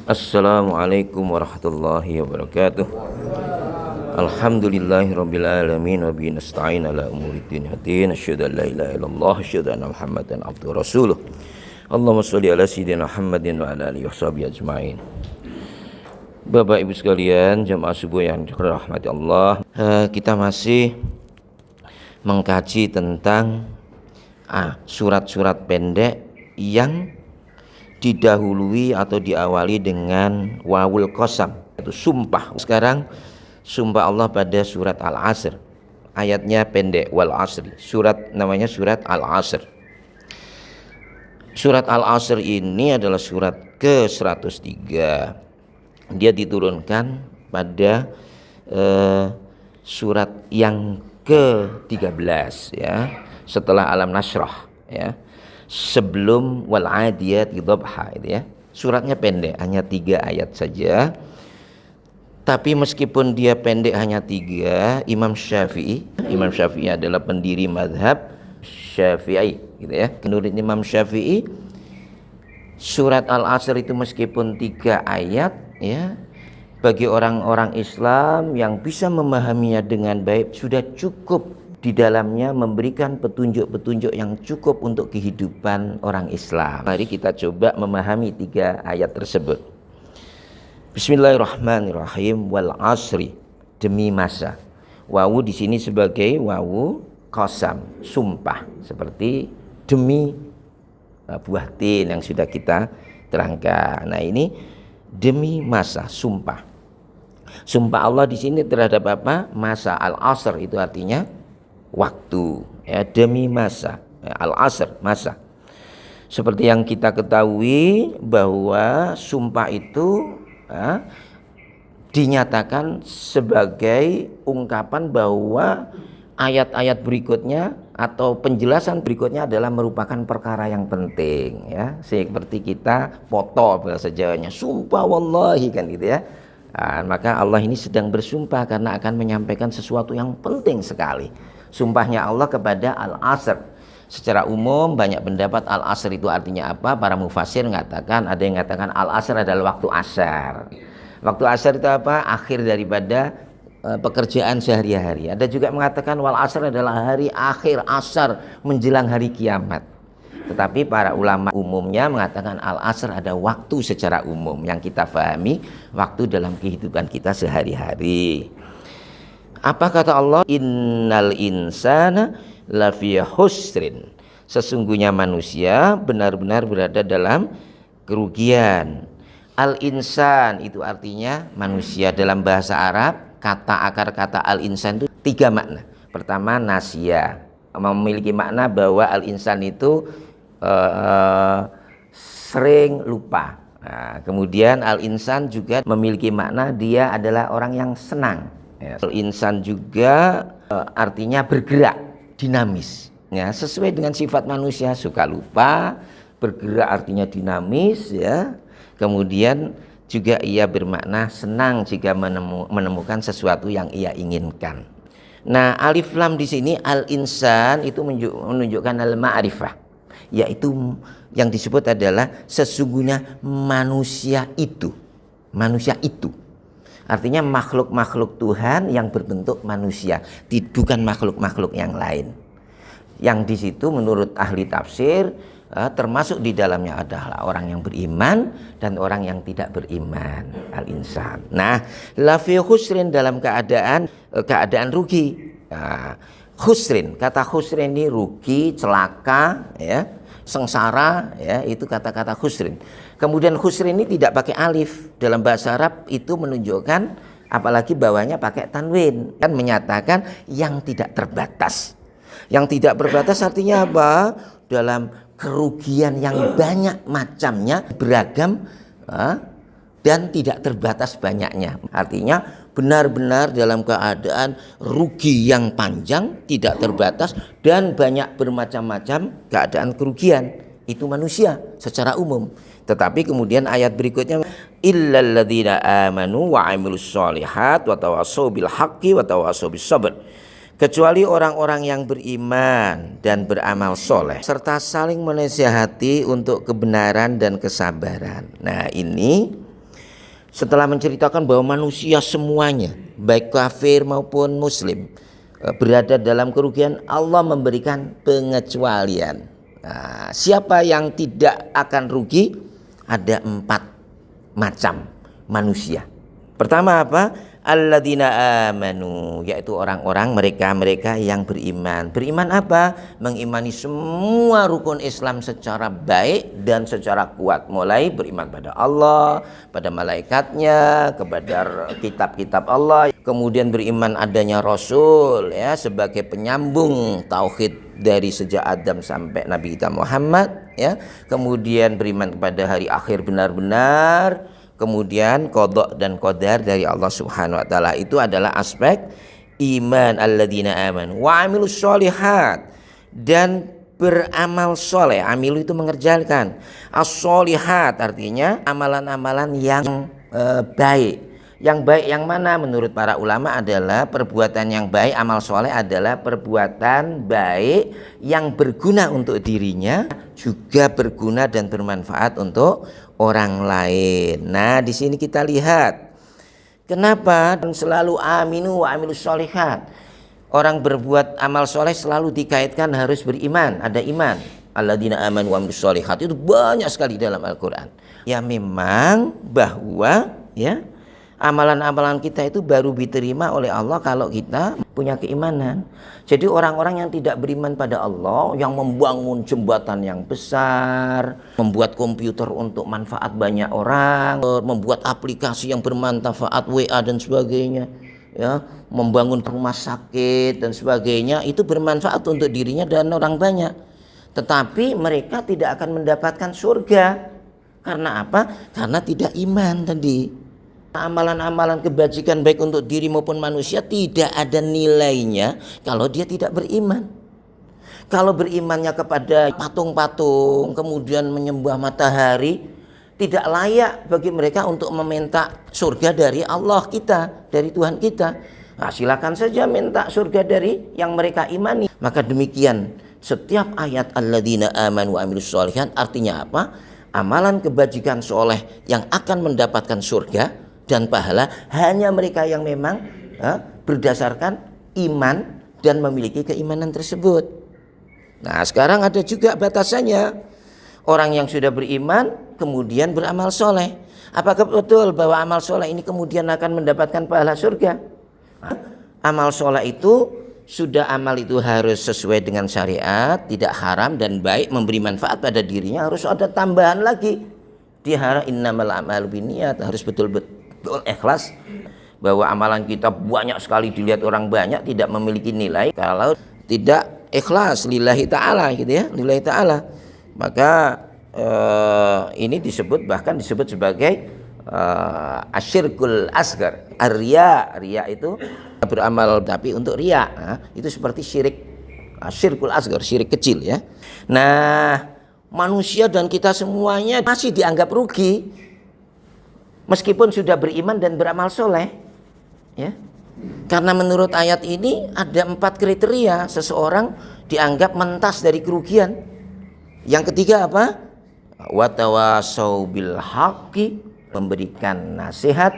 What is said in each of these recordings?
Assalamualaikum warahmatullahi wabarakatuh. Alhamdulillahirabbil alamin wa bihi nasta'in ala umuriddin hadin asyhadu an la ilaha illallah asyhadu anna muhammadan abduhu rasuluh. Allahumma shalli ala sayyidina Muhammadin wa ala alihi washabihi ajmain. Bapak Ibu sekalian, jamaah subuh yang dirahmati Allah, kita masih mengkaji tentang surat-surat pendek yang didahului atau diawali dengan wawul qasam, itu sumpah. Sekarang sumpah Allah pada surat Al-Asr, ayatnya pendek, wal asri. Surat namanya surat Al-Asr. Surat Al-Asr ini adalah surat ke-103. Dia diturunkan pada surat yang ke-13 ya, setelah Alam Nashrah ya. Sebelum wal adiyat dhabha itu ya. Suratnya pendek, hanya 3 ayat saja. Tapi meskipun dia pendek hanya 3, Imam Syafi'i adalah pendiri mazhab Syafi'i gitu ya. Menurut Imam Syafi'i, surat Al-Asr itu meskipun 3 ayat ya, bagi orang-orang Islam yang bisa memahaminya dengan baik sudah cukup di dalamnya memberikan petunjuk-petunjuk yang cukup untuk kehidupan orang Islam. Mari kita coba memahami 3 ayat tersebut. Bismillahirrahmanirrahim. Wal asri, demi masa. Wawu di sini sebagai wawu qasam, sumpah, seperti demi buah tin yang sudah kita terangkan. Nah, ini demi masa, sumpah. Sumpah Allah di sini terhadap apa? Masa. Al-asr itu artinya waktu ya, demi masa ya, Al-Asr, masa. Seperti yang kita ketahui bahwa sumpah itu dinyatakan sebagai ungkapan bahwa ayat-ayat berikutnya atau penjelasan berikutnya adalah merupakan perkara yang penting ya. Seperti kita foto bahasa Jawanya, sumpah wallahi kan gitu ya. Maka Allah ini sedang bersumpah karena akan menyampaikan sesuatu yang penting sekali. Sumpahnya Allah kepada Al-Asr. Secara umum banyak pendapat Al-Asr itu artinya apa? Para mufassir mengatakan, ada yang mengatakan Al-Asr adalah waktu asar. Waktu asar itu apa? Akhir daripada pekerjaan sehari-hari. Ada juga mengatakan wal asr adalah hari akhir asar menjelang hari kiamat. Tetapi para ulama umumnya mengatakan Al-Asr ada waktu secara umum yang kita pahami, waktu dalam kehidupan kita sehari-hari. Apa kata Allah? Innal insana lafi husrin. Sesungguhnya manusia benar-benar berada dalam kerugian. Al-insan itu artinya manusia. Dalam bahasa Arab, akar kata al-insan itu 3 makna. Pertama, nasya, memiliki makna bahwa al-insan itu sering lupa. Nah, kemudian al-insan juga memiliki makna dia adalah orang yang senang. Ya, insan juga artinya bergerak, dinamis. Ya, sesuai dengan sifat manusia, suka lupa, bergerak artinya dinamis ya. Kemudian juga ia bermakna senang jika menemukan sesuatu yang ia inginkan. Nah, alif lam di sini al-insan itu menunjukkan al-ma'rifah, yaitu yang disebut adalah sesungguhnya manusia itu. Manusia itu artinya makhluk-makhluk Tuhan yang berbentuk manusia, bukan makhluk-makhluk yang lain. Yang di situ menurut ahli tafsir termasuk di dalamnya adalah orang yang beriman dan orang yang tidak beriman, al-insan. Nah, lafi khusrin, dalam keadaan rugi. Nah, khusrin, kata khusrin ini rugi, celaka ya, sengsara ya, itu kata-kata khusrin. Kemudian khusrin ini tidak pakai alif. Dalam bahasa Arab itu menunjukkan, apalagi bawahnya pakai tanwin, kan menyatakan yang tidak terbatas. Yang tidak terbatas artinya apa? Dalam kerugian yang banyak macamnya, beragam dan tidak terbatas banyaknya. Artinya benar-benar dalam keadaan rugi yang panjang, tidak terbatas dan banyak bermacam-macam keadaan kerugian. Itu manusia secara umum. Tetapi kemudian ayat berikutnya, illal ladzina amanu wa 'amilus sholihat wa tawassaw bil haqqi wa tawassaw bis sabr. Kecuali orang-orang yang beriman dan beramal soleh serta saling menasihati untuk kebenaran dan kesabaran. Nah, ini setelah menceritakan bahwa manusia semuanya, baik kafir maupun muslim, berada dalam kerugian, Allah memberikan pengecualian. Nah, siapa yang tidak akan rugi? Ada 4 macam manusia. Pertama apa? Alladzina amanu, yaitu orang-orang mereka yang beriman. Beriman apa? Mengimani semua rukun Islam secara baik dan secara kuat. Mulai beriman pada Allah, pada malaikatnya, kepada kitab-kitab Allah. Kemudian beriman adanya Rasul ya sebagai penyambung tauhid dari sejak Adam sampai Nabi kita Muhammad ya. Kemudian beriman kepada hari akhir benar-benar. Kemudian qada dan qadar dari Allah Subhanahu wa taala. Itu adalah aspek iman alladzina amanu wa amilus sholihat, dan beramal soleh. Amilu itu mengerjakan, as-sholihat artinya amalan-amalan yang baik. Yang baik yang mana? Menurut para ulama adalah perbuatan yang baik, amal soleh adalah perbuatan baik yang berguna untuk dirinya, juga berguna dan bermanfaat untuk orang lain. Nah, di sini kita lihat kenapa selalu aminu wa amilus sholihat. Orang berbuat amal soleh selalu dikaitkan harus beriman, ada iman. Alladzina amanu wa amilus sholihat, itu banyak sekali dalam Al-Quran. Ya memang bahwa ya amalan-amalan kita itu baru diterima oleh Allah kalau kita punya keimanan. Jadi orang-orang yang tidak beriman pada Allah, yang membangun jembatan yang besar, membuat komputer untuk manfaat banyak orang, membuat aplikasi yang bermanfaat, WA dan sebagainya, ya, membangun rumah sakit dan sebagainya, itu bermanfaat untuk dirinya dan orang banyak. Tetapi mereka tidak akan mendapatkan surga. Karena apa? Karena tidak iman tadi. Amalan-amalan kebajikan baik untuk diri maupun manusia tidak ada nilainya kalau dia tidak beriman. Kalau berimannya kepada patung-patung, kemudian menyembah matahari, tidak layak bagi mereka untuk meminta surga dari Allah kita, dari Tuhan kita. Nah, silakan saja minta surga dari yang mereka imani. Maka demikian setiap ayat alladzina amanu wa amilus sholihat artinya apa? Amalan kebajikan soleh yang akan mendapatkan surga dan pahala hanya mereka yang memang berdasarkan iman dan memiliki keimanan tersebut. Nah, sekarang ada juga batasannya. Orang yang sudah beriman kemudian beramal soleh, apakah betul bahwa amal soleh ini kemudian akan mendapatkan pahala surga? Amal soleh itu sudah, amal itu harus sesuai dengan syariat, tidak haram dan baik, memberi manfaat pada dirinya, harus ada tambahan lagi. Dia harus innamal a'malu binniyat, harus betul-betul ikhlas, bahwa amalan kita banyak sekali dilihat orang banyak tidak memiliki nilai kalau tidak ikhlas lillahi ta'ala gitu ya, lillahi ta'ala. Maka ini bahkan disebut sebagai asyirkul asghar, ar-riya. Riya itu beramal tapi untuk riya. Nah, itu seperti syirik, asyirkul asghar, syirik kecil ya. Nah, manusia dan kita semuanya masih dianggap rugi meskipun sudah beriman dan beramal soleh, ya. Karena menurut ayat ini ada 4 kriteria seseorang dianggap mentas dari kerugian. Yang ketiga apa? Watawasau bil haqqi, memberikan nasihat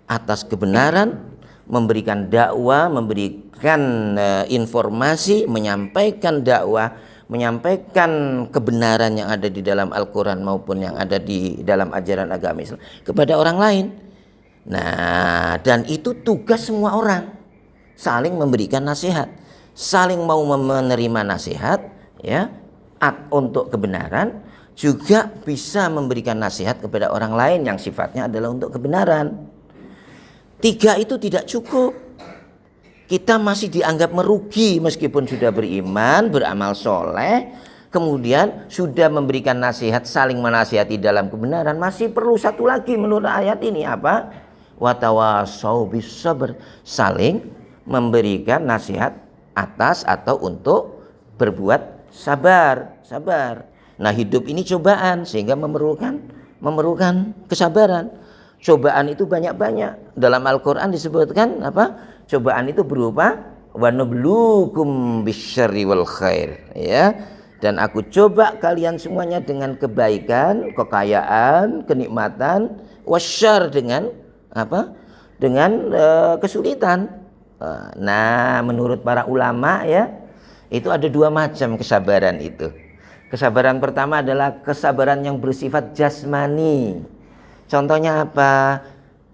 atas kebenaran, memberikan dakwah, memberikan informasi, menyampaikan dakwah, menyampaikan kebenaran yang ada di dalam Al-Quran maupun yang ada di dalam ajaran agama Islam kepada orang lain. Nah, dan itu tugas semua orang, saling memberikan nasihat, saling mau menerima nasihat ya untuk kebenaran, juga bisa memberikan nasihat kepada orang lain yang sifatnya adalah untuk kebenaran. 3 itu tidak cukup. Kita masih dianggap merugi meskipun sudah beriman, beramal soleh, kemudian sudah memberikan nasihat, saling menasihati dalam kebenaran. Masih perlu satu lagi menurut ayat ini apa? Watawasau bis sabr, saling memberikan nasihat atas atau untuk berbuat sabar. Nah, hidup ini cobaan sehingga memerlukan kesabaran. Cobaan itu banyak-banyak. Dalam Al-Quran disebutkan apa? Cobaan itu berupa wa nabluukum bisyarri wal khair, ya. Dan aku coba kalian semuanya dengan kebaikan, kekayaan, kenikmatan, wasyar dengan apa? Dengan kesulitan. Nah, menurut para ulama ya, itu ada dua macam kesabaran itu. Kesabaran pertama adalah kesabaran yang bersifat jasmani. Contohnya apa?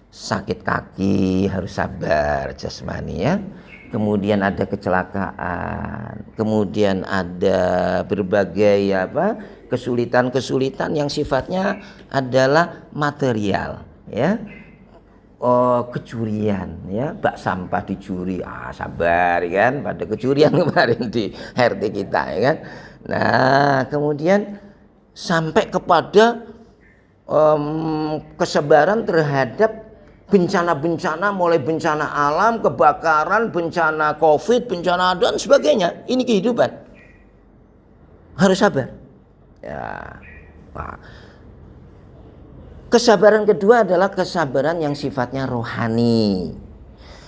Sakit kaki harus sabar, jasmani ya. Kemudian ada kecelakaan, kemudian ada berbagai kesulitan-kesulitan yang sifatnya adalah material ya. Kecurian ya, bak sampah dicuri, sabar kan, pada kecurian kemarin di RT kita ya kan. Nah, kemudian sampai kepada kesabaran terhadap bencana-bencana, mulai bencana alam, kebakaran, bencana COVID, bencana dan sebagainya. Ini kehidupan. Harus sabar. Ya. Nah. Kesabaran kedua adalah kesabaran yang sifatnya rohani.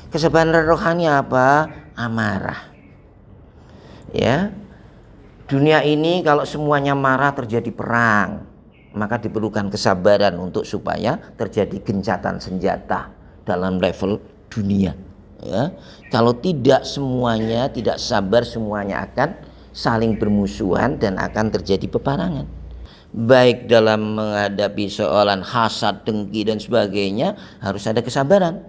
Kesabaran rohani apa? Amarah. Ya. Dunia ini kalau semuanya marah terjadi perang, maka diperlukan kesabaran untuk supaya terjadi gencatan senjata dalam level dunia ya. Kalau tidak semuanya tidak sabar, semuanya akan saling bermusuhan dan akan terjadi peperangan, baik dalam menghadapi soalan hasad, dengki dan sebagainya. Harus ada kesabaran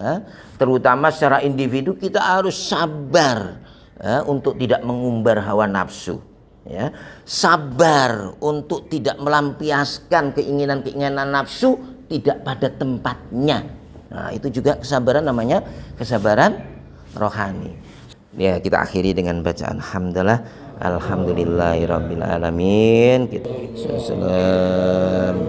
ya. Terutama secara individu kita harus sabar ya, untuk tidak mengumbar hawa nafsu ya, sabar untuk tidak melampiaskan keinginan-keinginan nafsu tidak pada tempatnya. Nah, itu juga kesabaran, namanya kesabaran rohani. Ya, kita akhiri dengan bacaan hamdalah. Alhamdulillahirabbil alamin. Kita salam.